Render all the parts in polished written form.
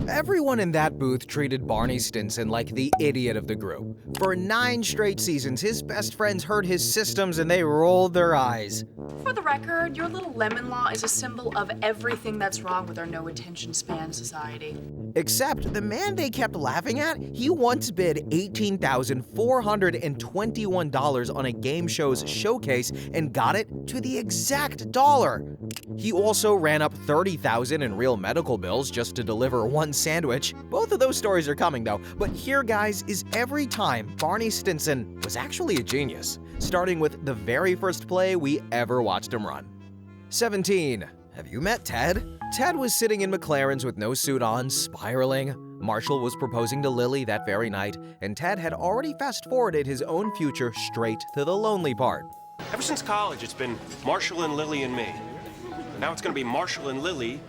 Everyone in that booth treated Barney Stinson like the idiot of the group. For 9 straight seasons, his best friends heard his systems and they rolled their eyes. For the record, your little lemon law is a symbol of everything that's wrong with our no-attention span society. Except the man they kept laughing at, he once bid $18,421 on a game show's showcase and got it to the exact dollar. He also ran up $30,000 in real medical bills just to deliver one sandwich. Both of those stories are coming though, but here, guys, is every time Barney Stinson was actually a genius, starting with the very first play we ever watched him run. 17. Have you met Ted? Ted was sitting in McLaren's with no suit on, spiraling. Marshall was proposing to Lily that very night, and Ted had already fast-forwarded his own future straight to the lonely part. Ever since college, it's been Marshall and Lily and me. Now it's gonna be Marshall and Lily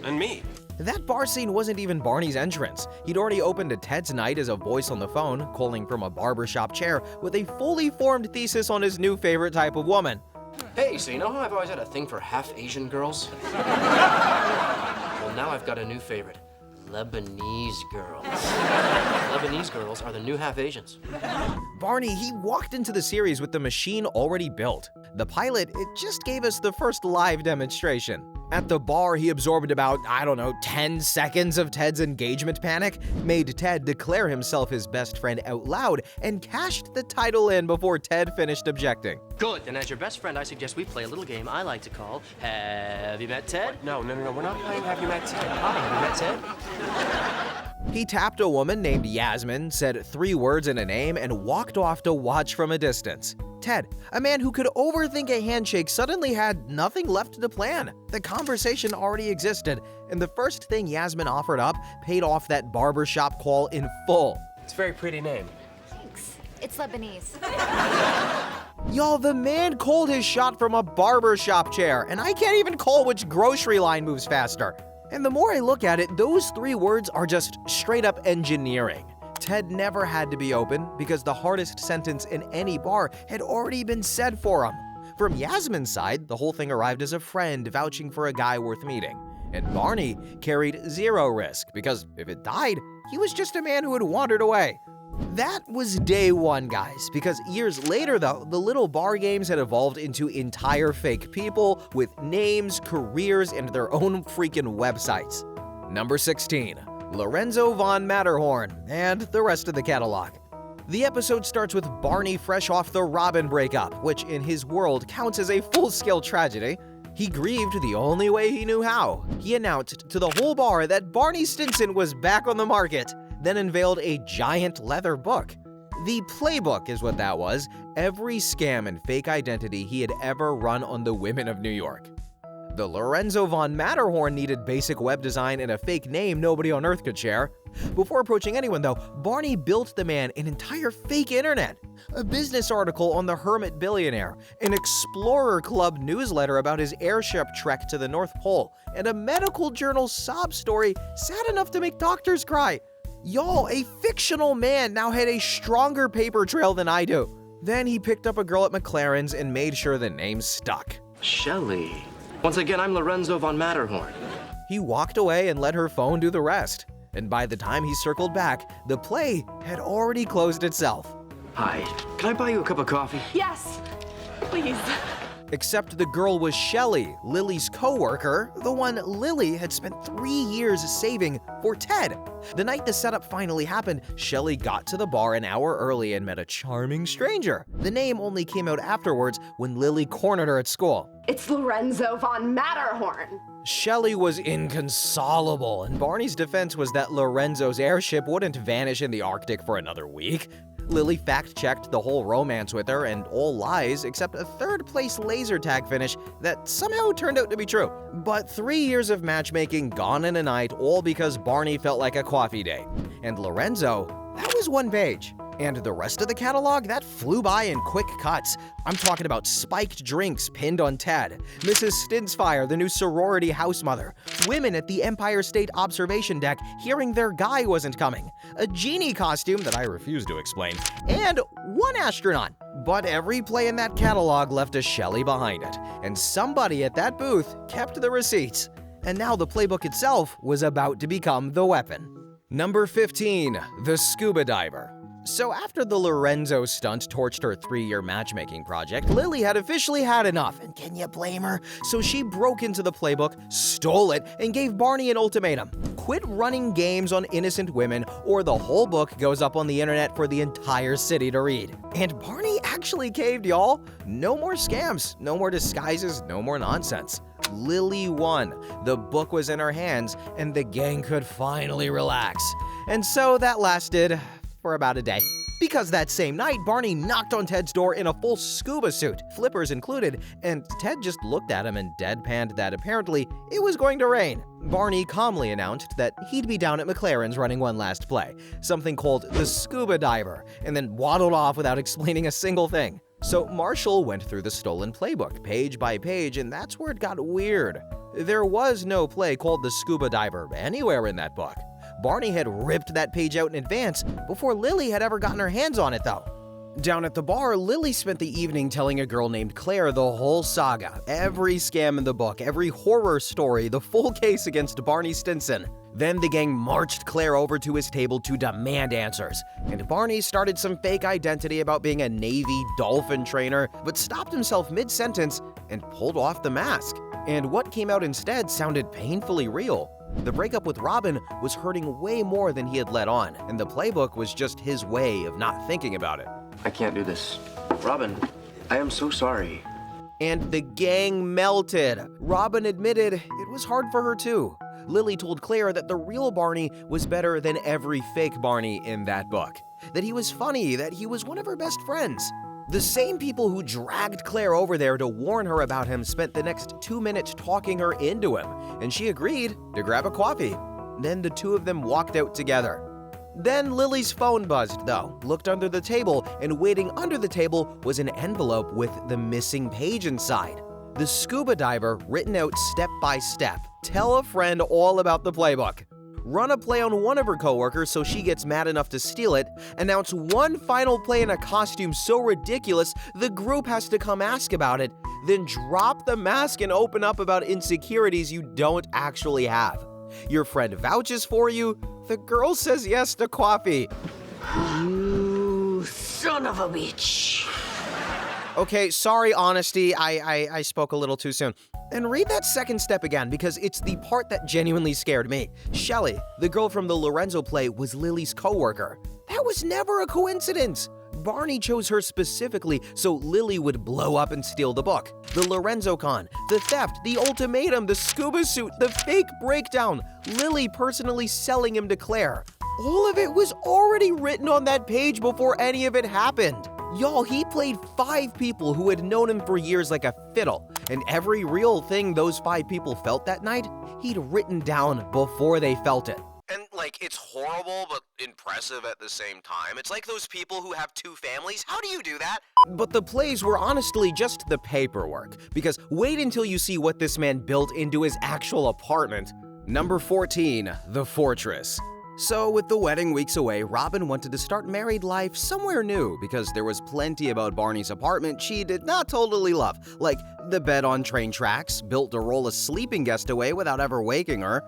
and me. That bar scene wasn't even Barney's entrance. He'd already opened a Ted's night as a voice on the phone, calling from a barbershop chair with a fully formed thesis on his new favorite type of woman. Hey, so you know how I've always had a thing for half-Asian girls? Well, now I've got a new favorite. Lebanese girls. Lebanese girls are the new half-Asians. Barney, he walked into the series with the machine already built. The pilot, it just gave us the first live demonstration. At the bar, he absorbed about, 10 seconds of Ted's engagement panic, made Ted declare himself his best friend out loud, and cashed the title in before Ted finished objecting. Good, and as your best friend, I suggest we play a little game I like to call Have You Met Ted? No, we're not playing Have You Met Ted. Have you met Ted? He tapped a woman named Yasmin, said 3 words in a name, and walked off to watch from a distance. Ted, a man who could overthink a handshake, suddenly had nothing left to plan. The conversation already existed, and the first thing Yasmin offered up paid off that barbershop call in full. It's a very pretty name. Thanks. It's Lebanese. Y'all, the man called his shot from a barbershop chair, and I can't even call which grocery line moves faster. And the more I look at it, those 3 words are just straight up engineering. Ted never had to be open because the hardest sentence in any bar had already been said for him. From Yasmin's side, the whole thing arrived as a friend vouching for a guy worth meeting. And Barney carried 0 risk because if it died, he was just a man who had wandered away. That was day 1, guys, because years later, though, the little bar games had evolved into entire fake people with names, careers, and their own freaking websites. Number 16. Lorenzo von Matterhorn, and the rest of the catalog. The episode starts with Barney fresh off the Robin breakup, which in his world counts as a full-scale tragedy. He grieved the only way he knew how. He announced to the whole bar that Barney Stinson was back on the market, then unveiled a giant leather book. The Playbook is what that was, every scam and fake identity he had ever run on the women of New York. The Lorenzo von Matterhorn needed basic web design and a fake name nobody on Earth could share. Before approaching anyone, though, Barney built the man an entire fake internet, a business article on the Hermit Billionaire, an Explorer Club newsletter about his airship trek to the North Pole, and a medical journal sob story sad enough to make doctors cry. Y'all, a fictional man now had a stronger paper trail than I do. Then he picked up a girl at McLaren's and made sure the name stuck. Shelley. Once again, I'm Lorenzo von Matterhorn. He walked away and let her phone do the rest. And by the time he circled back, the play had already closed itself. Hi, can I buy you a cup of coffee? Yes, please. Except the girl was Shelley, Lily's co-worker, the one Lily had spent 3 years saving for Ted. The night the setup finally happened, Shelley got to the bar an hour early and met a charming stranger. The name only came out afterwards when Lily cornered her at school. It's Lorenzo von Matterhorn. Shelley was inconsolable, and Barney's defense was that Lorenzo's airship wouldn't vanish in the Arctic for another week. Lily fact-checked the whole romance with her, and all lies except a 3rd-place laser tag finish that somehow turned out to be true. But 3 years of matchmaking gone in a night, all because Barney felt like a coffee date. And Lorenzo, that was 1 page. And the rest of the catalog, that flew by in quick cuts. I'm talking about spiked drinks pinned on Ted, Mrs. Stinsfire, the new sorority house mother, women at the Empire State Observation Deck hearing their guy wasn't coming, a genie costume that I refuse to explain, and 1 astronaut. But every play in that catalog left a Shelley behind it, and somebody at that booth kept the receipts. and now the playbook itself was about to become the weapon. Number 15, the scuba diver. So after the Lorenzo stunt torched her 3-year matchmaking project, Lily had officially had enough, and can you blame her? So she broke into the playbook, stole it, and gave Barney an ultimatum. Quit running games on innocent women, or the whole book goes up on the internet for the entire city to read. And Barney actually caved, y'all. No more scams, no more disguises, no more nonsense. Lily won. The book was in her hands, and the gang could finally relax. And so that lasted for about a day. Because that same night, Barney knocked on Ted's door in a full scuba suit, flippers included, and Ted just looked at him and deadpanned that apparently it was going to rain. Barney calmly announced that he'd be down at McLaren's running one last play, something called the scuba diver, and then waddled off without explaining a single thing. So Marshall went through the stolen playbook, page by page, and that's where it got weird. There was no play called the scuba diver anywhere in that book. Barney had ripped that page out in advance before Lily had ever gotten her hands on it, though. Down at the bar, Lily spent the evening telling a girl named Claire the whole saga, every scam in the book, every horror story, the full case against Barney Stinson. Then the gang marched Claire over to his table to demand answers, and Barney started some fake identity about being a Navy dolphin trainer, but stopped himself mid-sentence and pulled off the mask. And what came out instead sounded painfully real. The breakup with Robin was hurting way more than he had let on, and the playbook was just his way of not thinking about it. I can't do this. Robin, I am so sorry. And the gang melted. Robin admitted it was hard for her too. Lily told Claire that the real Barney was better than every fake Barney in that book. That he was funny, that he was one of her best friends. The same people who dragged Claire over there to warn her about him spent the next 2 minutes talking her into him, and she agreed to grab a coffee. Then the two of them walked out together. Then Lily's phone buzzed, though, looked under the table, and waiting under the table was an envelope with the missing page inside. The scuba diver written out step by step. Tell a friend all about the playbook. Run a play on one of her coworkers so she gets mad enough to steal it, announce one final play in a costume so ridiculous the group has to come ask about it, then drop the mask and open up about insecurities you don't actually have. Your friend vouches for you, the girl says yes to coffee. You son of a bitch. Okay, sorry, honesty, I spoke a little too soon. And read that second step again, because it's the part that genuinely scared me. Shelley, the girl from the Lorenzo play, was Lily's coworker. That was never a coincidence. Barney chose her specifically so Lily would blow up and steal the book. The Lorenzo con, the theft, the ultimatum, the scuba suit, the fake breakdown, Lily personally selling him to Claire. All of it was already written on that page before any of it happened. Y'all, he played 5 people who had known him for years like a fiddle, and every real thing those 5 people felt that night, he'd written down before they felt it. And, it's horrible, but impressive at the same time. It's like those people who have 2 families. How do you do that? But the plays were honestly just the paperwork, because wait until you see what this man built into his actual apartment. Number 14, The Fortress. So with the wedding weeks away, Robin wanted to start married life somewhere new because there was plenty about Barney's apartment she did not totally love, like the bed on train tracks, built to roll a sleeping guest away without ever waking her.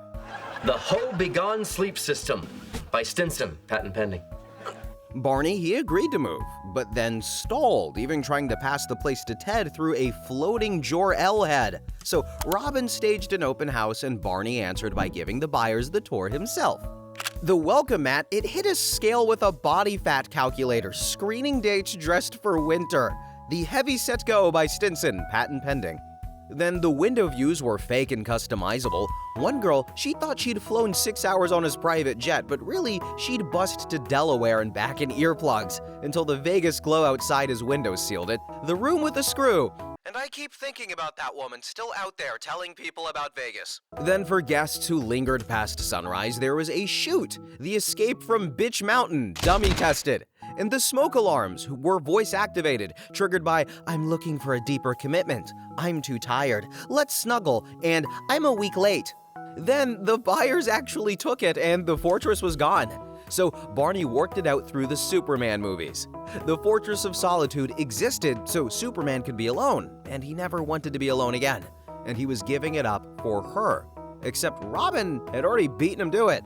The Ho Begone Sleep System by Stinson, patent pending. Barney, he agreed to move, but then stalled, even trying to pass the place to Ted through a floating Jor-El head. So Robin staged an open house and Barney answered by giving the buyers the tour himself. The welcome mat, it hit a scale with a body fat calculator, screening dates dressed for winter. The Heavy Set Go by Stinson, patent pending. Then the window views were fake and customizable. One girl, she thought she'd flown 6 hours on his private jet, but really, she'd bussed to Delaware and back in earplugs, until the Vegas glow outside his window sealed it. The room with a screw. And I keep thinking about that woman still out there telling people about Vegas. Then for guests who lingered past sunrise, there was a shoot. The escape from Bitch Mountain, dummy tested. And the smoke alarms were voice activated, triggered by, I'm looking for a deeper commitment, I'm too tired, let's snuggle, and I'm a week late. Then the buyers actually took it and the fortress was gone. So Barney worked it out through the Superman movies. The Fortress of Solitude existed so Superman could be alone, and he never wanted to be alone again. And he was giving it up for her. except Robin had already beaten him to it.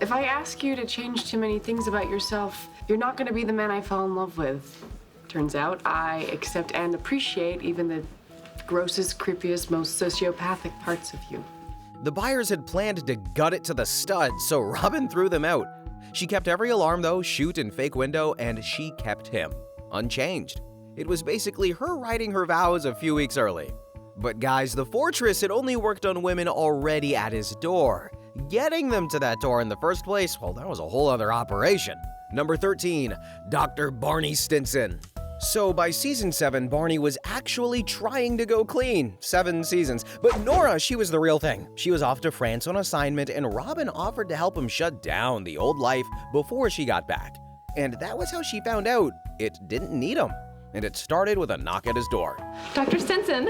If I ask you to change too many things about yourself, you're not going to be the man I fell in love with. Turns out I accept and appreciate even the grossest, creepiest, most sociopathic parts of you. The buyers had planned to gut it to the studs, so Robin threw them out. She kept every alarm though, chute and fake window, and she kept him. Unchanged. It was basically her writing her vows a few weeks early. But guys, the fortress had only worked on women already at his door. Getting them to that door in the first place, well, that was a whole other operation. Number 13, Dr. Barney Stinson. So by season 7, Barney was actually trying to go clean. 7 seasons. But Nora, she was the real thing. She was off to France on assignment, and Robin offered to help him shut down the old life before she got back. And that was how she found out it didn't need him. And it started with a knock at his door. Dr. Stinson,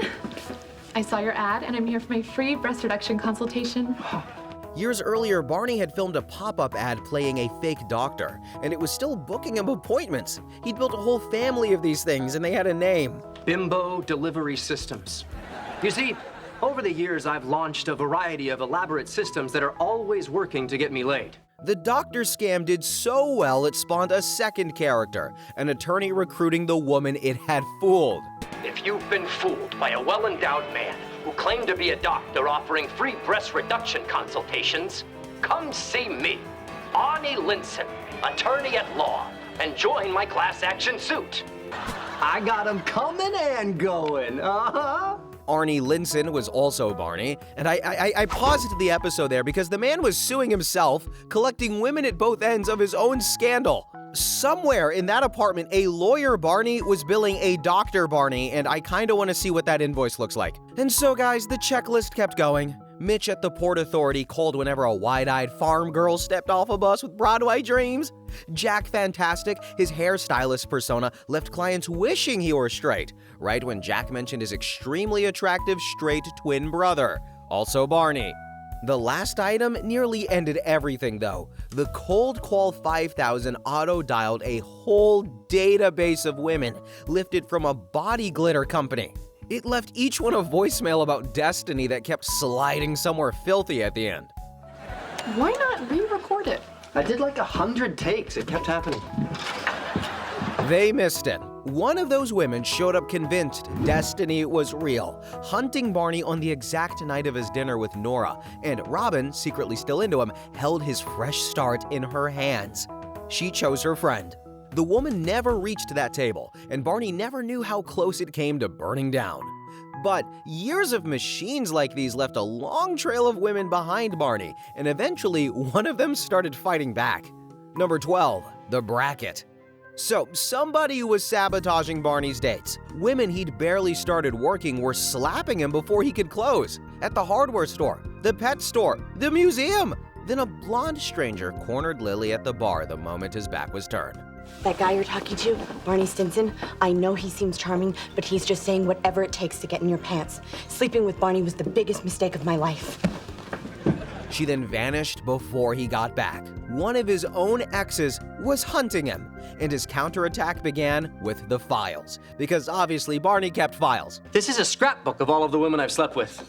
I saw your ad and I'm here for my free breast reduction consultation. Years earlier, Barney had filmed a pop-up ad playing a fake doctor, and it was still booking him appointments. He'd built a whole family of these things, and they had a name. Bimbo Delivery Systems. You see, over the years, I've launched a variety of elaborate systems that are always working to get me laid. The doctor scam did so well it spawned a second character, an attorney recruiting the woman it had fooled. If you've been fooled by a well-endowed man who claimed to be a doctor offering free breast reduction consultations, come see me, Barney Stinson, attorney at law, and join my class action suit. I got him coming and going, Arnie Linson was also Barney, and I paused the episode there because the man was suing himself, collecting women at both ends of his own scandal. Somewhere in that apartment, a lawyer Barney was billing a Dr. Barney, and I kinda wanna see what that invoice looks like. And so guys, the checklist kept going. Mitch at the Port Authority called whenever a wide-eyed farm girl stepped off a bus with Broadway dreams. Jack Fantastic, his hairstylist persona, left clients wishing he were straight, right when Jack mentioned his extremely attractive straight twin brother, also Barney. The last item nearly ended everything though. The Cold Call 5000 auto-dialed a whole database of women lifted from a body glitter company. It left each one a voicemail about destiny that kept sliding somewhere filthy at the end. Why not re-record it? I did like 100 takes. It kept happening. They missed it. One of those women showed up convinced destiny was real, hunting Barney on the exact night of his dinner with Nora, and Robin, secretly still into him, held his fresh start in her hands. She chose her friend. The woman never reached that table, and Barney never knew how close it came to burning down. But years of machines like these left a long trail of women behind Barney, and eventually one of them started fighting back. Number 12, the bracket. So, somebody was sabotaging Barney's dates. Women he'd barely started working were slapping him before he could close. At the hardware store, the pet store, the museum. Then a blonde stranger cornered Lily at the bar the moment his back was turned. That guy you're talking to, Barney Stinson, I know he seems charming, but he's just saying whatever it takes to get in your pants. Sleeping with Barney was the biggest mistake of my life. She then vanished before he got back. One of his own exes was hunting him, and his counterattack began with the files, because obviously Barney kept files. This is a scrapbook of all of the women I've slept with.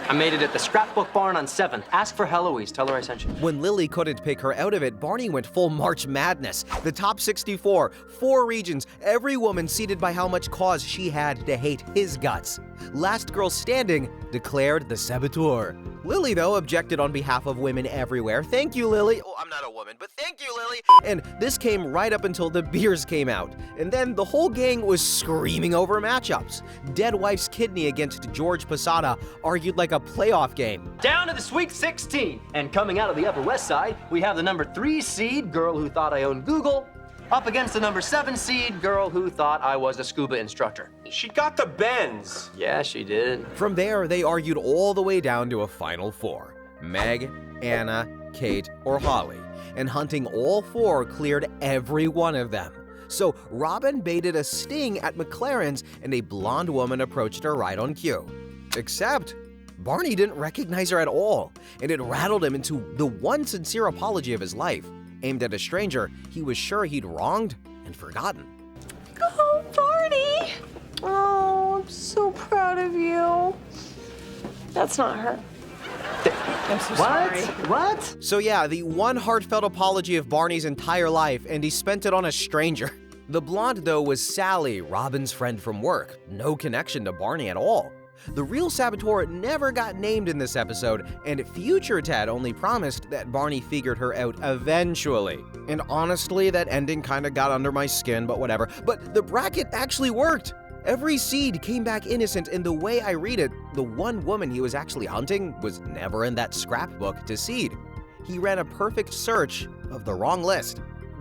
I made it at the scrapbook barn on 7th. Ask for Heloise. Tell her I sent you. When Lily couldn't pick her out of it, Barney went full March Madness. The top 64, 4 regions, every woman seated by how much cause she had to hate his guts. Last girl standing declared the saboteur. Lily, though, objected on behalf of women everywhere. Thank you, Lily. Oh, I'm not a woman, but thank you, Lily. And this came right up until the beers came out. And then the whole gang was screaming over matchups. Dead Wife's Kidney against George Posada argued like a playoff game. Down to the Sweet 16. And coming out of the Upper West Side, we have the number 3 seed, girl who thought I owned Google, up against the number 7 seed, girl who thought I was a scuba instructor. She got the bends. Yeah, she did. From there, they argued all the way down to a final 4. Meg, Anna, Kate, or Holly. And hunting all 4 cleared every one of them. So Robin baited a sting at McLaren's, and a blonde woman approached her right on cue. Except Barney didn't recognize her at all, and it rattled him into the one sincere apology of his life, aimed at a stranger he was sure he'd wronged and forgotten. Oh, Barney! Oh, I'm so proud of you. That's not her. I'm so sorry. What? So yeah, the one heartfelt apology of Barney's entire life, and he spent it on a stranger. The blonde, though, was Sally, Robin's friend from work. No connection to Barney at all. The real saboteur never got named in this episode, and future Ted only promised that Barney figured her out eventually. And honestly, that ending kinda got under my skin, but whatever. But the bracket actually worked! Every seed came back innocent, and the way I read it, the one woman he was actually hunting was never in that scrapbook to seed. He ran a perfect search of the wrong list.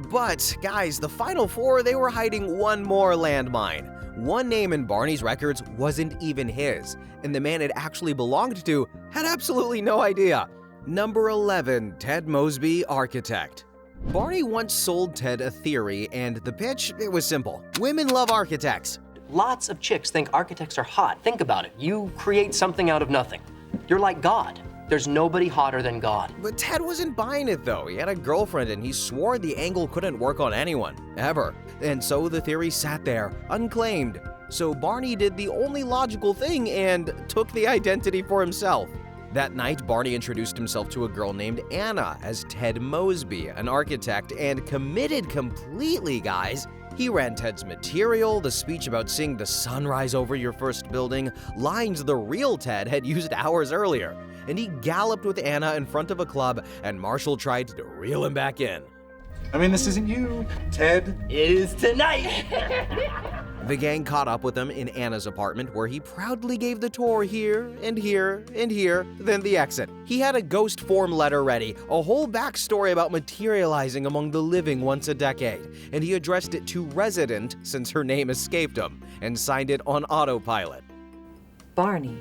But, guys, the final four, they were hiding one more landmine. One name in Barney's records wasn't even his, and the man it actually belonged to had absolutely no idea. Number 11, Ted Mosby, architect. Barney once sold Ted a theory, and the pitch, it was simple. Women love architects. Lots of chicks think architects are hot. Think about it. You create something out of nothing. You're like God. There's nobody hotter than God. But Ted wasn't buying it, though. He had a girlfriend, and he swore the angle couldn't work on anyone, ever. And so the theory sat there, unclaimed. So Barney did the only logical thing and took the identity for himself. That night, Barney introduced himself to a girl named Anna as Ted Mosby, an architect, and committed completely, guys. He ran Ted's material, the speech about seeing the sunrise over your first building, lines the real Ted had used hours earlier. And he galloped with Anna in front of a club, and Marshall tried to reel him back in. I mean, this isn't you, Ted. It is tonight. The gang caught up with him in Anna's apartment, where he proudly gave the tour here and here and here, then the exit. He had a ghost form letter ready, a whole backstory about materializing among the living once a decade, and he addressed it to Resident, since her name escaped him, and signed it on autopilot. Barney.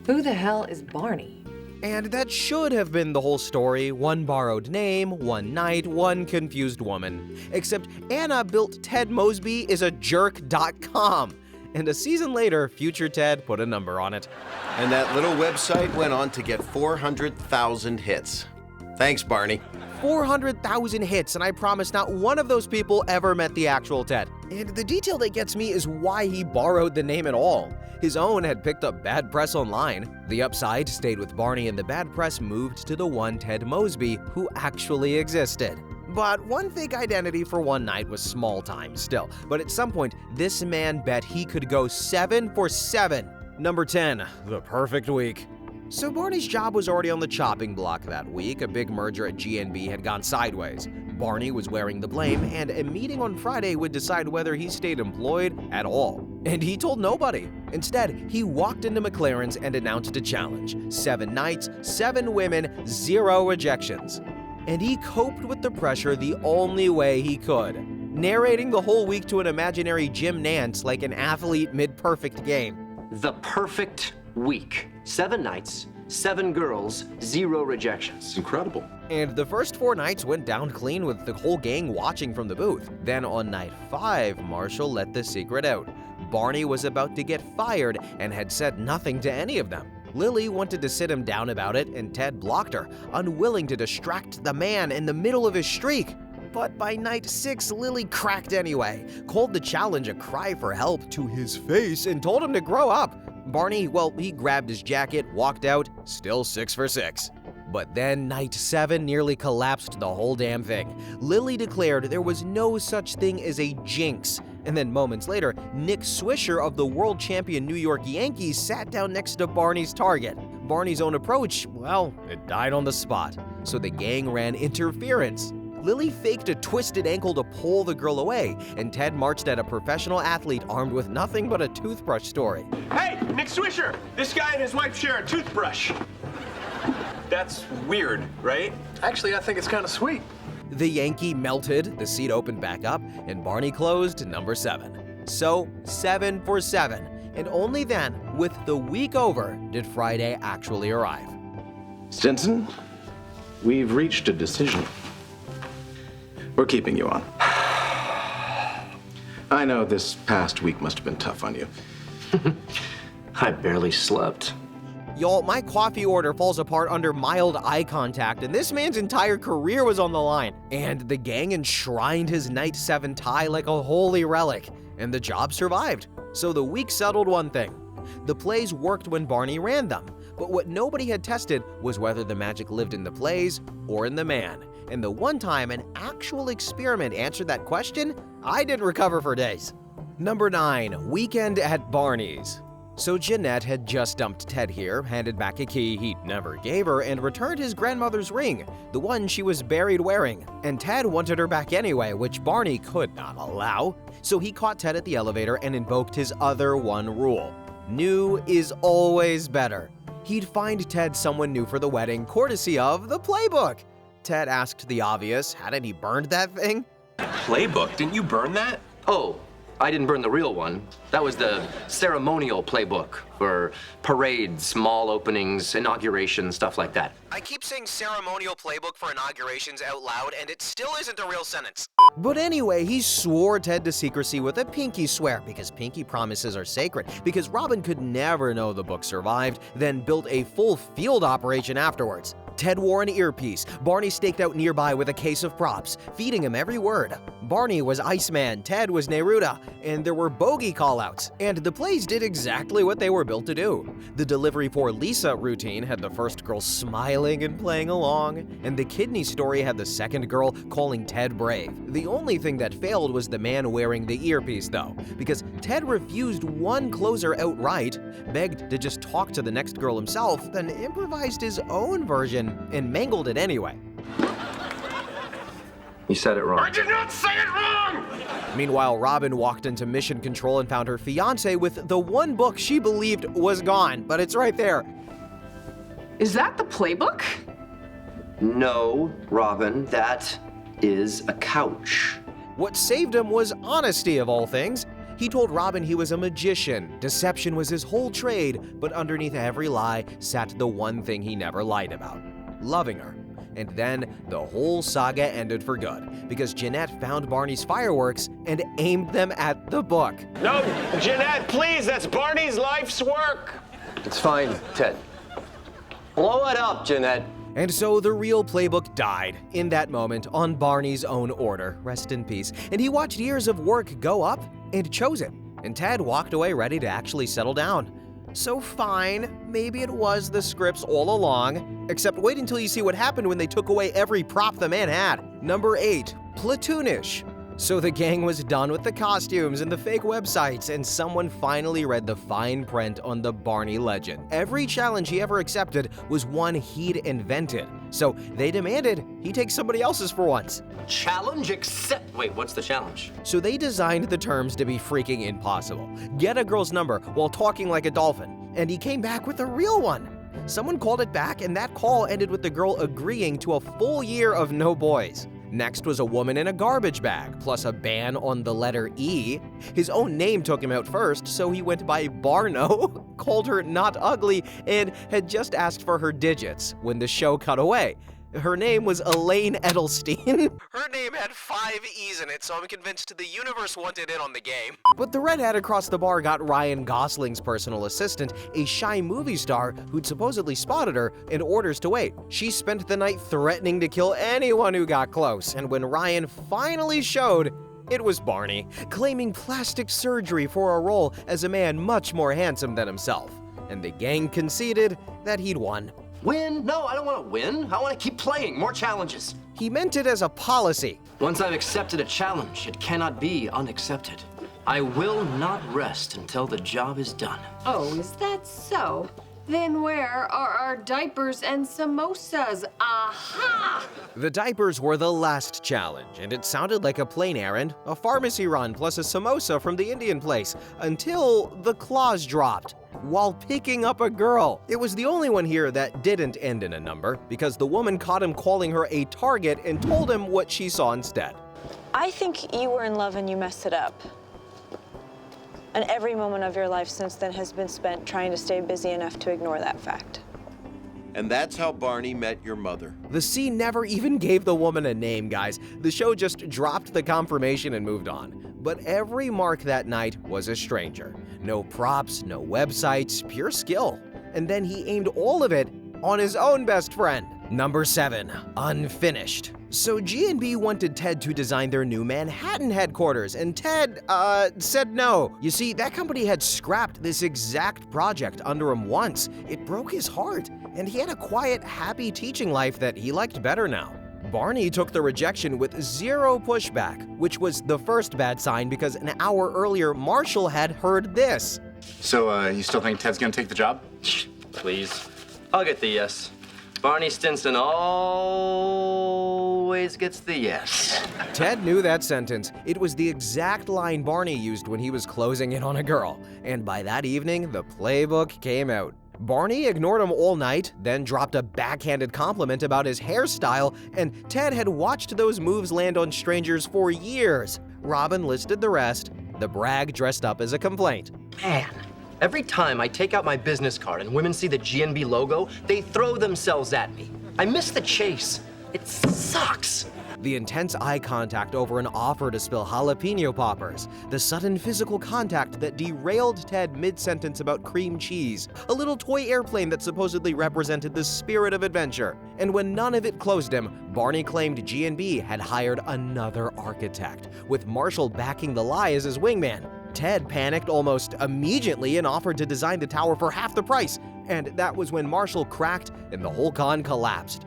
Who the hell is Barney? And that should have been the whole story. One borrowed name, one night, one confused woman. Except Anna built Ted Mosby is a jerk.com. And a season later, future Ted put a number on it. And that little website went on to get 400,000 hits. Thanks, Barney. 400,000 hits, and I promise not one of those people ever met the actual Ted. And the detail that gets me is why he borrowed the name at all. His own had picked up bad press online. The upside stayed with Barney, and the bad press moved to the one Ted Mosby who actually existed. But one fake identity for one night was small time still. But at some point, this man bet he could go 7 for 7. Number 10, the perfect week. So Barney's job was already on the chopping block that week. A big merger at GNB had gone sideways. Barney was wearing the blame, and a meeting on Friday would decide whether he stayed employed at all. And he told nobody. Instead, he walked into McLaren's and announced a challenge. 7 nights, 7 women, 0 rejections. And he coped with the pressure the only way he could, narrating the whole week to an imaginary Jim Nance like an athlete mid-perfect game. The perfect week. 7 nights, 7 girls, 0 rejections. Incredible. And the first 4 nights went down clean with the whole gang watching from the booth. Then on night 5, Marshall let the secret out. Barney was about to get fired and had said nothing to any of them. Lily wanted to sit him down about it, and Ted blocked her, unwilling to distract the man in the middle of his streak. But by night 6, Lily cracked anyway, called the challenge a cry for help to his face, and told him to grow up. Barney, well, he grabbed his jacket, walked out, still 6 for 6. But then night 7 nearly collapsed the whole damn thing. Lily declared there was no such thing as a jinx. And then moments later, Nick Swisher of the world champion New York Yankees sat down next to Barney's target. Barney's own approach, well, it died on the spot. So the gang ran interference. Lily faked a twisted ankle to pull the girl away, and Ted marched at a professional athlete armed with nothing but a toothbrush story. Hey, Nick Swisher! This guy and his wife share a toothbrush. That's weird, right? Actually, I think it's kind of sweet. The Yankee melted, the seat opened back up, and Barney closed number 7. So 7 for 7. And only then, with the week over, did Friday actually arrive. Stinson, we've reached a decision. We're keeping you on. I know this past week must have been tough on you. I barely slept. Y'all, my coffee order falls apart under mild eye contact, and this man's entire career was on the line. And the gang enshrined his night 7 tie like a holy relic, and the job survived. So the week settled one thing. The plays worked when Barney ran them, But what nobody had tested was whether the magic lived in the plays or in the man. And the one time an actual experiment answered that question, I didn't recover for days. Number 9, weekend at Barney's. So Jeanette had just dumped Ted here, handed back a key he never gave her, and returned his grandmother's ring, the one she was buried wearing. And Ted wanted her back anyway, which Barney could not allow. So he caught Ted at the elevator and invoked his other one rule. New is always better. He'd find Ted someone new for the wedding, courtesy of the Playbook. Ted asked the obvious, hadn't he burned that thing? Playbook? Didn't you burn that? Oh, I didn't burn the real one. That was the ceremonial playbook for parades, mall openings, inaugurations, stuff like that. I keep saying ceremonial playbook for inaugurations out loud, and it still isn't a real sentence. But anyway, he swore Ted to secrecy with a pinky swear, because pinky promises are sacred, because Robin could never know the book survived, then built a full field operation afterwards. Ted wore an earpiece. Barney staked out nearby with a case of props, feeding him every word. Barney was Iceman, Ted was Neruda, and there were bogey callouts. And the plays did exactly what they were built to do. The delivery for Lisa routine had the first girl smiling and playing along, and the kidney story had the second girl calling Ted brave. The only thing that failed was the man wearing the earpiece, though, because Ted refused one closer outright, begged to just talk to the next girl himself, then improvised his own version and mangled it anyway. You said it wrong. I did not say it wrong! Meanwhile, Robin walked into Mission Control and found her fiancé with the one book she believed was gone, but it's right there. Is that the Playbook? No, Robin, that is a couch. What saved him was honesty, of all things. He told Robin he was a magician. Deception was his whole trade, but underneath every lie sat the one thing he never lied about: loving her. And then the whole saga ended for good, because Jeanette found Barney's fireworks and aimed them at the book. No, Jeanette, please, that's Barney's life's work. It's fine, Ted. Blow it up, Jeanette. And so the real Playbook died in that moment on Barney's own order. Rest in peace. And he watched years of work go up and chose it. And Ted walked away ready to actually settle down. So fine, maybe it was the scripts all along, except wait until you see what happened when they took away every prop the man had. Number 8, Platoonish. So the gang was done with the costumes and the fake websites, and someone finally read the fine print on the Barney legend. Every challenge he ever accepted was one he'd invented. So they demanded he take somebody else's for once. Challenge accept. Wait, what's the challenge? So they designed the terms to be freaking impossible. Get a girl's number while talking like a dolphin. And he came back with a real one. Someone called it back, and that call ended with the girl agreeing to a full year of no boys. Next was a woman in a garbage bag, plus a ban on the letter E. His own name took him out first, so he went by Barno, called her not ugly, and had just asked for her digits when the show cut away. Her name was Elaine Edelstein. Her name had 5 E's in it, so I'm convinced the universe wanted in on the game. But the redhead across the bar got Ryan Gosling's personal assistant, a shy movie star who'd supposedly spotted her, and orders to wait. She spent the night threatening to kill anyone who got close, and when Ryan finally showed, it was Barney, claiming plastic surgery for a role as a man much more handsome than himself. And the gang conceded that he'd won. Win? No, I don't want to win. I want to keep playing. More challenges. He meant it as a policy. Once I've accepted a challenge, it cannot be unaccepted. I will not rest until the job is done. Oh, is that so? Then where are our diapers and samosas? Aha! The diapers were the last challenge, and it sounded like a plane errand, a pharmacy run plus a samosa from the Indian place, until the claws dropped while picking up a girl. It was the only one here that didn't end in a number, because the woman caught him calling her a target and told him what she saw instead. I think you were in love and you messed it up. And every moment of your life since then has been spent trying to stay busy enough to ignore that fact. And that's how Barney met your mother. The scene never even gave the woman a name, guys. The show just dropped the confirmation and moved on. But every mark that night was a stranger. No props, no websites, pure skill. And then he aimed all of it on his own best friend. Number 7. Unfinished. So G&B wanted Ted to design their new Manhattan headquarters, and Ted, said no. You see, that company had scrapped this exact project under him once. It broke his heart, and he had a quiet, happy teaching life that he liked better now. Barney took the rejection with zero pushback, which was the first bad sign because an hour earlier, Marshall had heard this. So, you still think Ted's gonna take the job? Please. I'll get the yes. Barney Stinson always gets the yes. Ted knew that sentence. It was the exact line Barney used when he was closing in on a girl. And by that evening, the playbook came out. Barney ignored him all night, then dropped a backhanded compliment about his hairstyle, and Ted had watched those moves land on strangers for years. Robin listed the rest. The brag dressed up as a complaint. Man, every time I take out my business card and women see the G&B logo, they throw themselves at me. I miss the chase. It sucks. The intense eye contact over an offer to spill jalapeno poppers, the sudden physical contact that derailed Ted mid-sentence about cream cheese, a little toy airplane that supposedly represented the spirit of adventure. And when none of it closed him, Barney claimed G&B had hired another architect, with Marshall backing the lie as his wingman. Ted panicked almost immediately and offered to design the tower for half the price, and that was when Marshall cracked and the whole con collapsed.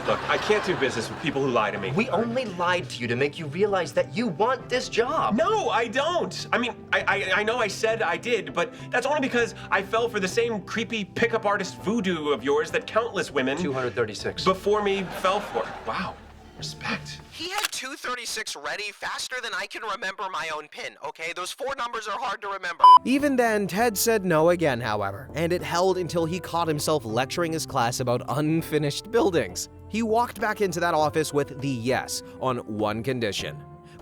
Look, I can't do business with people who lie to me. We only lied to you to make you realize that you want this job. No, I don't. I mean, I know I said I did, but that's only because I fell for the same creepy pickup artist voodoo of yours that countless women 236 before me fell for. Wow, respect. He had 236 ready faster than I can remember my own pin, okay? Those 4 numbers are hard to remember. Even then, Ted said no again, however, and it held until he caught himself lecturing his class about unfinished buildings. He walked back into that office with the yes on one condition.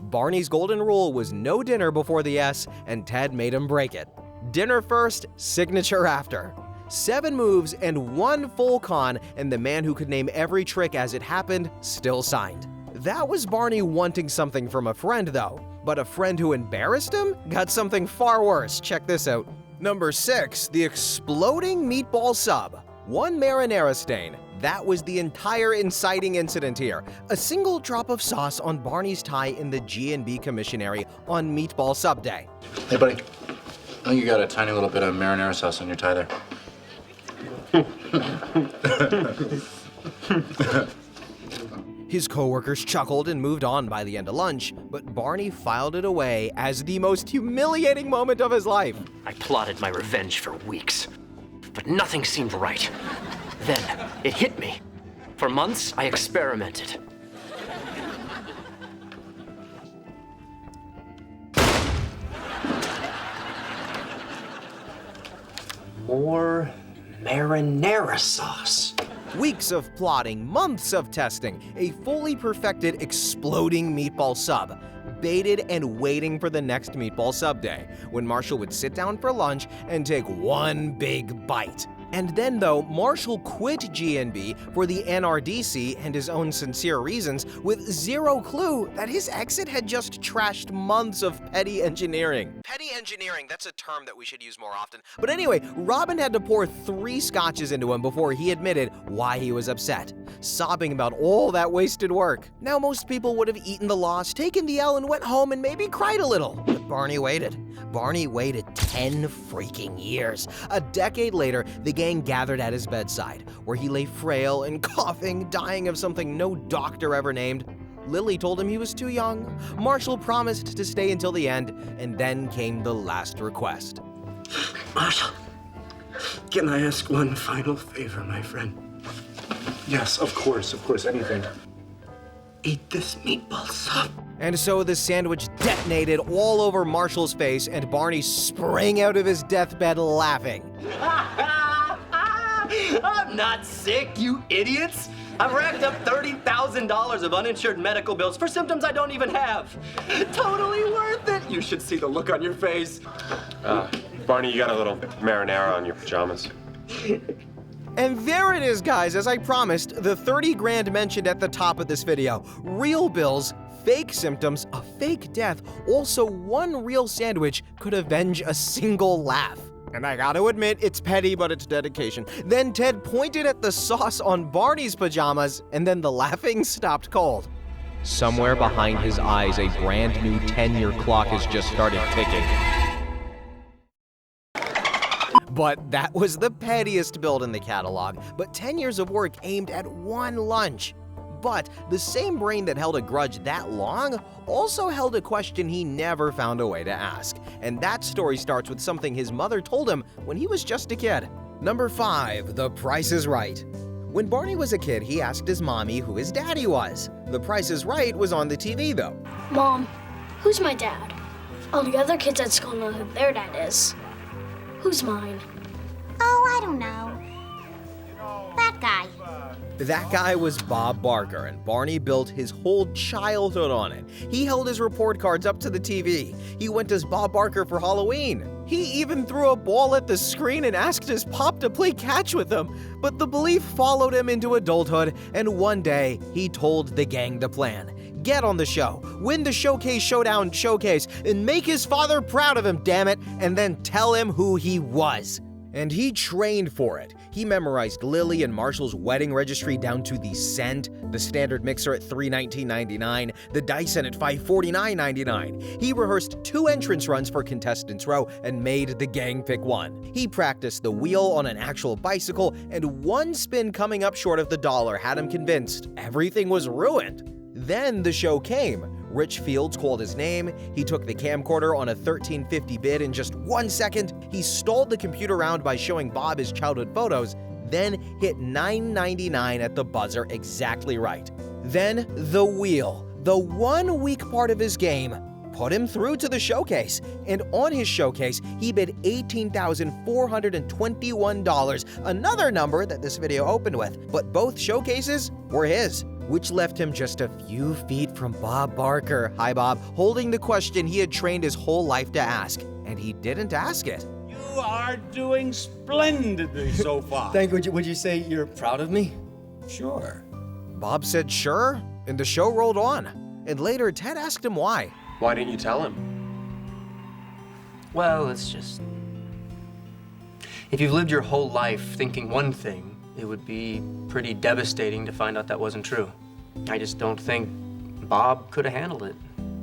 Barney's golden rule was no dinner before the yes, and Ted made him break it. Dinner first, signature after. 7 moves and 1 full con, and the man who could name every trick as it happened still signed. That was Barney wanting something from a friend, though. But a friend who embarrassed him got something far worse. Check this out. Number 6, the exploding meatball sub. 1 marinara stain. That was the entire inciting incident here. A single drop of sauce on Barney's tie in the G&B commissionary on Meatball Sub Day. Hey, buddy. I think you got a tiny little bit of marinara sauce on your tie there. His coworkers chuckled and moved on by the end of lunch, but Barney filed it away as the most humiliating moment of his life. I plotted my revenge for weeks, but nothing seemed right. Then it hit me. For months, I experimented. More marinara sauce. Weeks of plotting, months of testing, a fully perfected exploding meatball sub, baited and waiting for the next meatball sub day, when Marshall would sit down for lunch and take 1 big bite. And then, though, Marshall quit G&B for the NRDC and his own sincere reasons, with zero clue that his exit had just trashed months of petty engineering. Petty engineering, that's a term that we should use more often. But anyway, Robin had to pour 3 scotches into him before he admitted why he was upset, sobbing about all that wasted work. Now, most people would have eaten the loss, taken the L, and went home and maybe cried a little. But Barney waited. Barney waited 10 freaking years. A decade later, the gang gathered at his bedside, where he lay frail and coughing, dying of something no doctor ever named. Lily told him he was too young. Marshall promised to stay until the end, and then came the last request. Marshall, can I ask one final favor, my friend? Yes, of course, anything. Eat this meatball sub. And so the sandwich detonated all over Marshall's face, and Barney sprang out of his deathbed laughing. I'm not sick, you idiots! I've racked up $30,000 of uninsured medical bills for symptoms I don't even have. Totally worth it! You should see the look on your face. Barney, you got a little marinara on your pajamas. And there it is, guys, as I promised, the 30 grand mentioned at the top of this video. Real bills, fake symptoms, a fake death, also 1 real sandwich could avenge a single laugh. And I gotta admit, it's petty, but it's dedication. Then Ted pointed at the sauce on Barney's pajamas, and then the laughing stopped cold. Somewhere behind his eyes, a brand new 10-year clock has just started ticking. But that was the pettiest build in the catalog, but 10 years of work aimed at one lunch. But the same brain that held a grudge that long also held a question he never found a way to ask. And that story starts with something his mother told him when he was just a kid. Number 5, The Price is Right. When Barney was a kid, he asked his mommy who his daddy was. The Price is Right was on the TV though. Mom, who's my dad? All the other kids at school know who their dad is. Who's mine? Oh, I don't know. That guy. That guy was Bob Barker, and Barney built his whole childhood on it. He held his report cards up to the TV. He went as Bob Barker for Halloween. He even threw a ball at the screen and asked his pop to play catch with him. But the belief followed him into adulthood, and one day he told the gang the plan. Get on the show, win the Showcase Showdown showcase, and make his father proud of him, damn it, and then tell him who he was. And he trained for it. He memorized Lily and Marshall's wedding registry down to the cent, the standard mixer at $319.99, the Dyson at $549.99. He rehearsed 2 entrance runs for Contestants Row and made the gang pick one. He practiced the wheel on an actual bicycle, and one spin coming up short of the dollar had him convinced everything was ruined. Then the show came. Rich Fields called his name, he took the camcorder on a 1350 bid in just 1 second, he stalled the computer round by showing Bob his childhood photos, then hit $9.99 at the buzzer exactly right. Then the wheel, the one weak part of his game, put him through to the showcase. And on his showcase, he bid $18,421, another number that this video opened with, but both showcases were his, which left him just a few feet from Bob Barker, hi Bob, holding the question he had trained his whole life to ask, and he didn't ask it. You are doing splendidly so far. Would you say you're proud of me? Sure. Bob said sure, and the show rolled on. And later, Ted asked him why. Why didn't you tell him? Well, it's just... if you've lived your whole life thinking one thing, it would be pretty devastating to find out that wasn't true. I just don't think Bob could have handled it.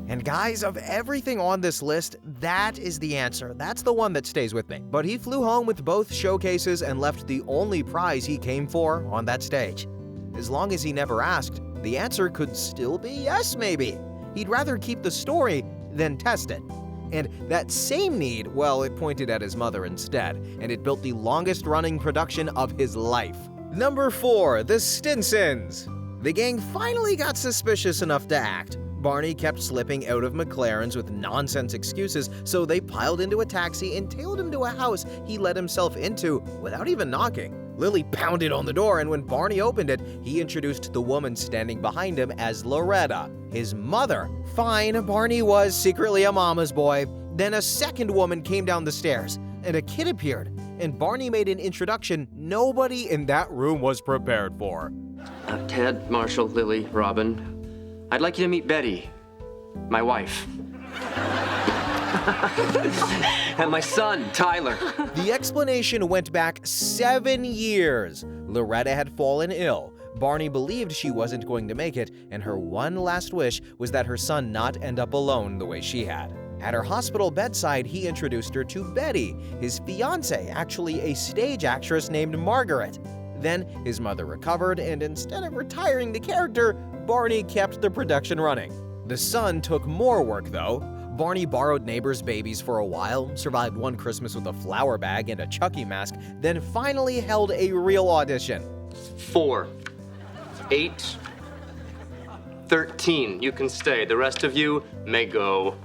And guys, of everything on this list, that is the answer. That's the one that stays with me. But he flew home with both showcases and left the only prize he came for on that stage. As long as he never asked, the answer could still be yes, maybe. He'd rather keep the story than test it. And that same need, well, it pointed at his mother instead, and it built the longest-running production of his life. Number 4, The Stinsons. The gang finally got suspicious enough to act. Barney kept slipping out of McLaren's with nonsense excuses, so they piled into a taxi and tailed him to a house he let himself into without even knocking. Lily pounded on the door, and when Barney opened it, he introduced the woman standing behind him as Loretta, his mother. Fine, Barney was secretly a mama's boy. Then a second woman came down the stairs, and a kid appeared, and Barney made an introduction nobody in that room was prepared for. Ted, Marshall, Lily, Robin, I'd like you to meet Betty, my wife. And my son, Tyler. The explanation went back 7 years. Loretta had fallen ill. Barney believed she wasn't going to make it, and her one last wish was that her son not end up alone the way she had. At her hospital bedside, he introduced her to Betty, his fiancée, actually a stage actress named Margaret. Then his mother recovered, and instead of retiring the character, Barney kept the production running. The son took more work, though. Barney borrowed neighbors' babies for a while, survived one Christmas with a flour bag and a Chucky mask, then finally held a real audition. 4, 8, 13. You can stay. The rest of you may go.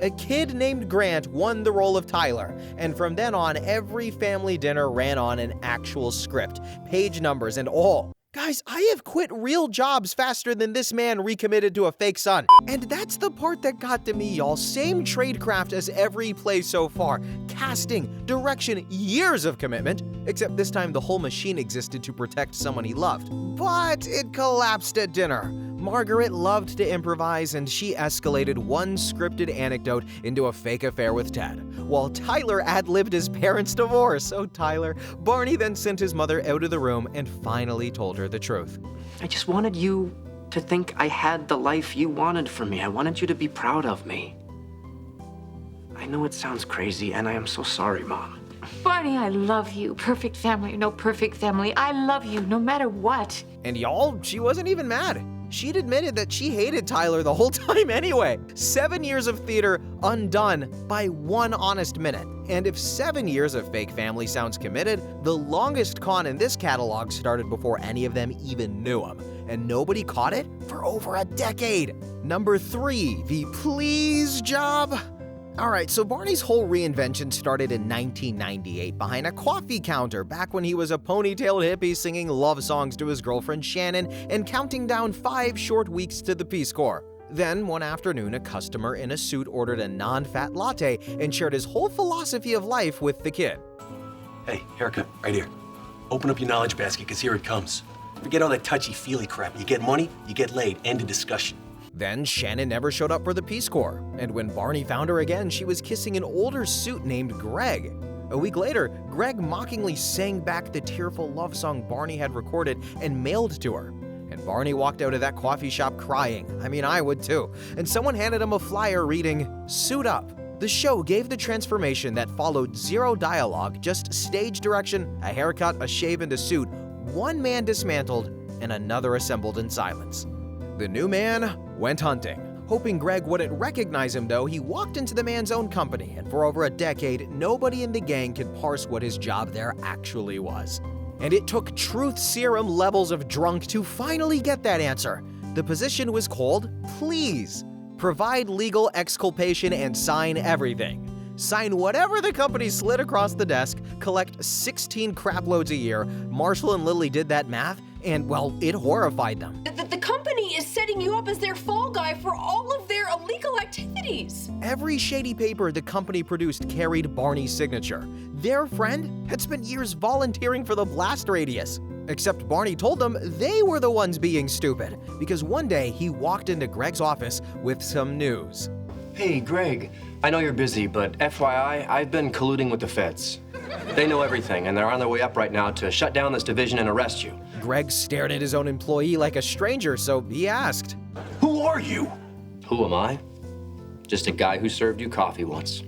A kid named Grant won the role of Tyler, and from then on, every family dinner ran on an actual script, page numbers and all. Guys, I have quit real jobs faster than this man recommitted to a fake son. And that's the part that got to me, y'all. Same tradecraft as every play so far. Casting, direction, years of commitment. Except this time the whole machine existed to protect someone he loved. But it collapsed at dinner. Margaret loved to improvise, and she escalated one scripted anecdote into a fake affair with Ted. while Tyler ad-libbed his parents' divorce. Oh, Tyler. Barney then sent his mother out of the room and finally told her the truth. I just wanted you to think I had the life you wanted for me. I wanted you to be proud of me. I know it sounds crazy, and I am so sorry, Mom. Barney, I love you. Perfect family or no perfect family, I love you no matter what. And y'all, she wasn't even mad. She'd admitted that she hated Tyler the whole time anyway. 7 years of theater undone by 1 honest minute. And if 7 years of fake family sounds committed, the longest con in this catalog started before any of them even knew him. And nobody caught it for over a decade. Number 3, the please job. Alright, so Barney's whole reinvention started in 1998 behind a coffee counter back when he was a ponytailed hippie singing love songs to his girlfriend Shannon and counting down 5 short weeks to the Peace Corps. Then, one afternoon, a customer in a suit ordered a non-fat latte and shared his whole philosophy of life with the kid. Hey, haircut, right here. Open up your knowledge basket, because here it comes. Forget all that touchy-feely crap. You get money, you get laid. End of discussion. Then Shannon never showed up for the Peace Corps, and when Barney found her again, she was kissing an older suit named Greg. A week later, Greg mockingly sang back the tearful love song Barney had recorded and mailed to her. And Barney walked out of that coffee shop crying. I mean, I would too. And someone handed him a flyer reading, "Suit up." The show gave the transformation that followed 0 dialogue, just stage direction, a haircut, a shave, and a suit. One man dismantled and another assembled in silence. The new man went hunting. Hoping Greg wouldn't recognize him though, he walked into the man's own company, and for over a decade, nobody in the gang could parse what his job there actually was. And it took truth serum levels of drunk to finally get that answer. The position was called Please. Provide legal exculpation and sign everything. Sign whatever the company slid across the desk, collect 16 craploads a year. Marshall and Lily did that math, and well, it horrified them. The company is setting you up as their fall guy for all of their illegal activities. Every shady paper the company produced carried Barney's signature. Their friend had spent years volunteering for the blast radius. Except Barney told them they were the ones being stupid, because one day he walked into Greg's office with some news. Hey, Greg, I know you're busy, but FYI, I've been colluding with the feds. They know everything, and they're on their way up right now to shut down this division and arrest you. Greg stared at his own employee like a stranger, so he asked, "Who are you?" Who am I? Just a guy who served you coffee once.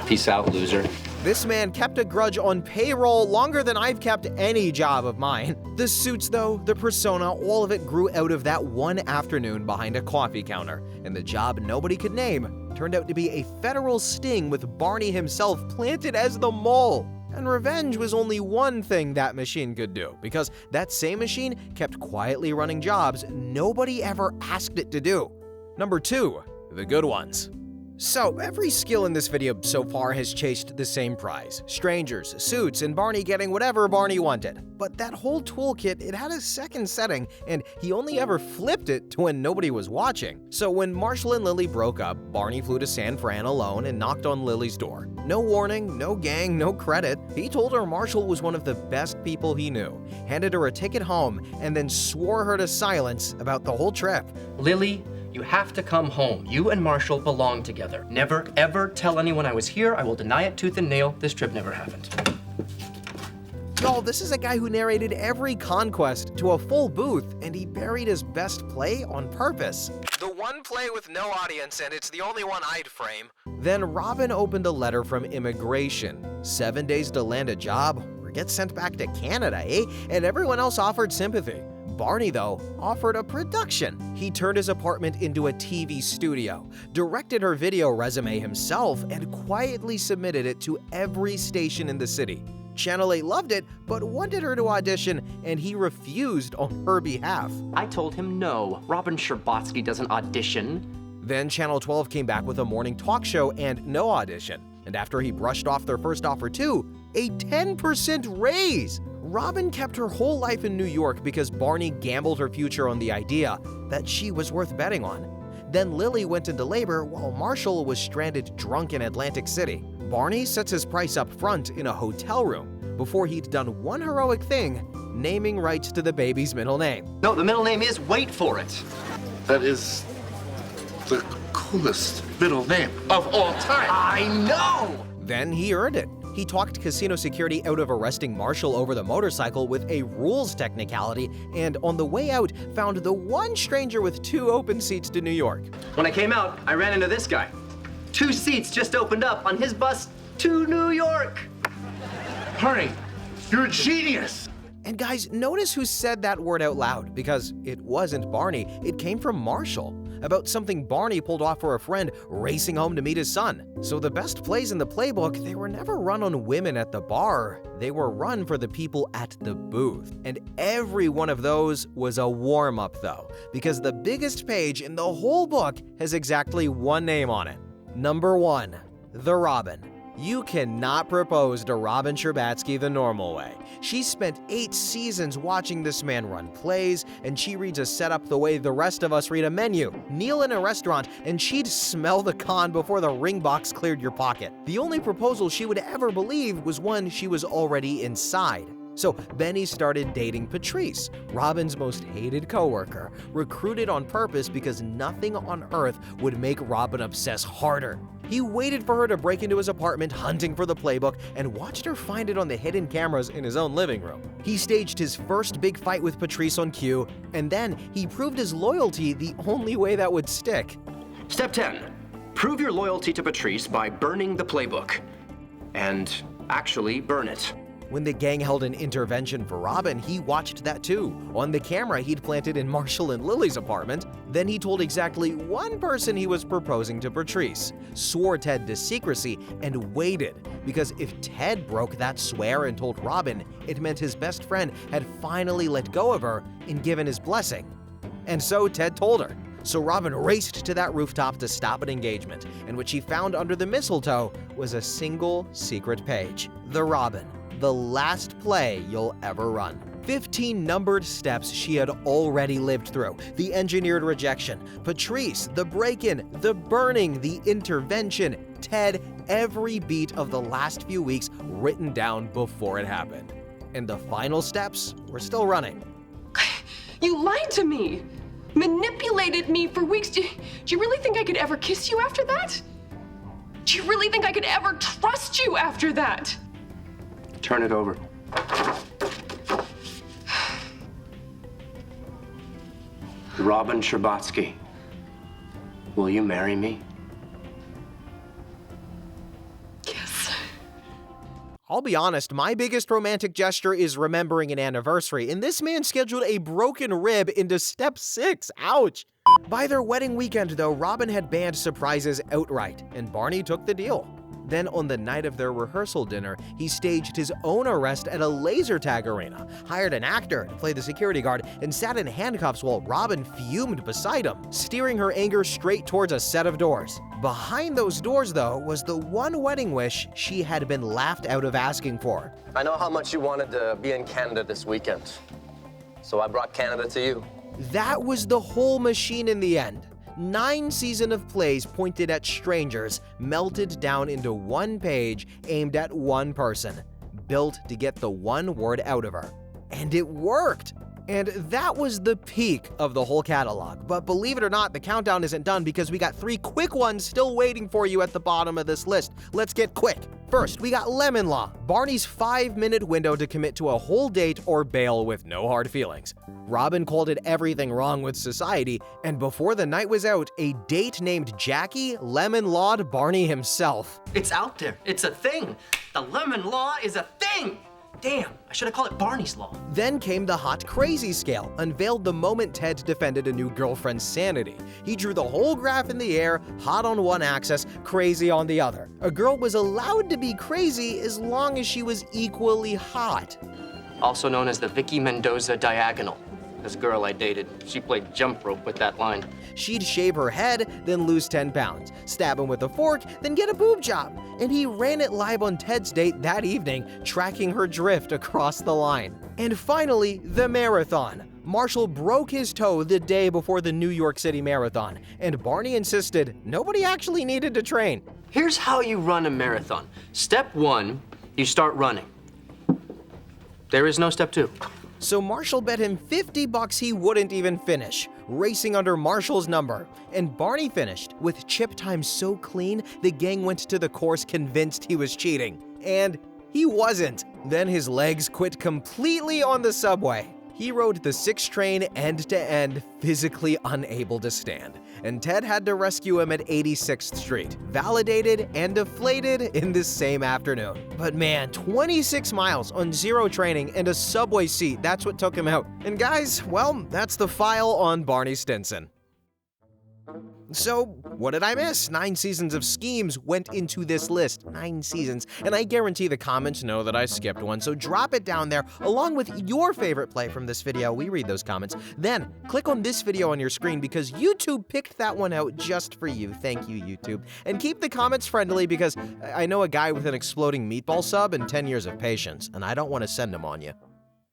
Peace out, loser. This man kept a grudge on payroll longer than I've kept any job of mine. The suits though, the persona, all of it grew out of that one afternoon behind a coffee counter. And the job nobody could name turned out to be a federal sting with Barney himself planted as the mole. And revenge was only one thing that machine could do, because that same machine kept quietly running jobs nobody ever asked it to do. Number 2, the good ones. So, every skill in this video so far has chased the same prize. Strangers, suits, and Barney getting whatever Barney wanted. But that whole toolkit, it had a second setting, and he only ever flipped it to when nobody was watching. So when Marshall and Lily broke up, Barney flew to San Fran alone and knocked on Lily's door. No warning, no gang, no credit. He told her Marshall was one of the best people he knew, handed her a ticket home, and then swore her to silence about the whole trip. Lily, you have to come home. You and Marshall belong together. Never, ever tell anyone I was here. I will deny it tooth and nail. This trip never happened. Y'all, this is a guy who narrated every conquest to a full booth, and he buried his best play on purpose. The one play with no audience, and it's the only one I'd frame. Then Robin opened a letter from immigration. 7 days to land a job, or get sent back to Canada, eh? And everyone else offered sympathy. Barney, though, offered a production. He turned his apartment into a TV studio, directed her video resume himself, and quietly submitted it to every station in the city. Channel 8 loved it, but wanted her to audition, and he refused on her behalf. I told him no. Robin Scherbatsky doesn't audition. Then Channel 12 came back with a morning talk show and no audition. And after he brushed off their first offer too, a 10% raise! Robin kept her whole life in New York because Barney gambled her future on the idea that she was worth betting on. Then Lily went into labor while Marshall was stranded drunk in Atlantic City. Barney sets his price up front in a hotel room before he'd done one heroic thing, naming rights to the baby's middle name. No, the middle name is, wait for it. That is the coolest middle name of all time. I know! Then he earned it. He talked casino security out of arresting Marshall over the motorcycle with a rules technicality, and on the way out, found the one stranger with 2 open seats to New York. When I came out, I ran into this guy. 2 seats just opened up on his bus to New York. Barney, you're a genius. And guys, notice who said that word out loud, because it wasn't Barney, it came from Marshall, about something Barney pulled off for a friend racing home to meet his son. So the best plays in the playbook, they were never run on women at the bar, they were run for the people at the booth. And every one of those was a warm-up though, because the biggest page in the whole book has exactly one name on it. Number 1, the Robin. You cannot propose to Robin Scherbatsky the normal way. She spent 8 seasons watching this man run plays, and she reads a setup the way the rest of us read a menu. Kneel in a restaurant, and she'd smell the con before the ring box cleared your pocket. The only proposal she would ever believe was one she was already inside. So Benny started dating Patrice, Robin's most hated coworker, recruited on purpose because nothing on earth would make Robin obsess harder. He waited for her to break into his apartment hunting for the playbook and watched her find it on the hidden cameras in his own living room. He staged his first big fight with Patrice on cue, and then he proved his loyalty the only way that would stick. Step 10. Prove your loyalty to Patrice by burning the playbook. And actually burn it. When the gang held an intervention for Robin, he watched that too, on the camera he'd planted in Marshall and Lily's apartment. Then he told exactly one person he was proposing to Patrice, swore Ted to secrecy, and waited, because if Ted broke that swear and told Robin, it meant his best friend had finally let go of her and given his blessing. And so Ted told her. So Robin raced to that rooftop to stop an engagement, and what she found under the mistletoe was a single secret page. The Robin. The last play you'll ever run. 15 numbered steps she had already lived through. The engineered rejection, Patrice, the break-in, the burning, the intervention, Ted, every beat of the last few weeks written down before it happened. And the final steps were still running. You lied to me! Manipulated me for weeks. Do you really think I could ever kiss you after that? Do you really think I could ever trust you after that? Turn it over. Robin Scherbatsky, will you marry me? I'll be honest, my biggest romantic gesture is remembering an anniversary, and this man scheduled a broken rib into step 6. Ouch! By their wedding weekend, though, Robin had banned surprises outright, and Barney took the deal. Then on the night of their rehearsal dinner, he staged his own arrest at a laser tag arena, hired an actor to play the security guard, and sat in handcuffs while Robin fumed beside him, steering her anger straight towards a set of doors. Behind those doors, though, was the one wedding wish she had been laughed out of asking for. I know how much you wanted to be in Canada this weekend, so I brought Canada to you. That was the whole machine in the end. 9 seasons of plays pointed at strangers, melted down into one page aimed at one person, built to get the one word out of her. And it worked! And that was the peak of the whole catalog. But believe it or not, the countdown isn't done because we got 3 quick ones still waiting for you at the bottom of this list. Let's get quick. First, we got Lemon Law, Barney's 5-minute window to commit to a whole date or bail with no hard feelings. Robin called it everything wrong with society, and before the night was out, a date named Jackie Lemon Lawed Barney himself. It's out there. It's a thing. The lemon law is a thing. Damn, I should have called it Barney's Law. Then came the Hot Crazy scale, unveiled the moment Ted defended a new girlfriend's sanity. He drew the whole graph in the air, hot on one axis, crazy on the other. A girl was allowed to be crazy as long as she was equally hot. Also known as the Vicky Mendoza diagonal. This girl I dated, she played jump rope with that line. She'd shave her head, then lose 10 pounds, stab him with a fork, then get a boob job. And he ran it live on Ted's date that evening, tracking her drift across the line. And finally, the marathon. Marshall broke his toe the day before the New York City Marathon, and Barney insisted nobody actually needed to train. Here's how you run a marathon. Step 1, you start running. There is no step 2. So Marshall bet him $50 he wouldn't even finish, racing under Marshall's number. And Barney finished, with chip time so clean, the gang went to the course convinced he was cheating. And he wasn't. Then his legs quit completely on the subway. He rode the 6 train end to end, physically unable to stand. And Ted had to rescue him at 86th Street, validated and deflated in this same afternoon. But man, 26 miles on 0 training and a subway seat, that's what took him out. And guys, well, that's the file on Barney Stinson. So, what did I miss? 9 seasons of schemes went into this list. 9 seasons. And I guarantee the comments know that I skipped one, so drop it down there along with your favorite play from this video. We read those comments. Then, click on this video on your screen because YouTube picked that one out just for you. Thank you, YouTube. And keep the comments friendly because I know a guy with an exploding meatball sub and 10 years of patience, and I don't want to send him on you.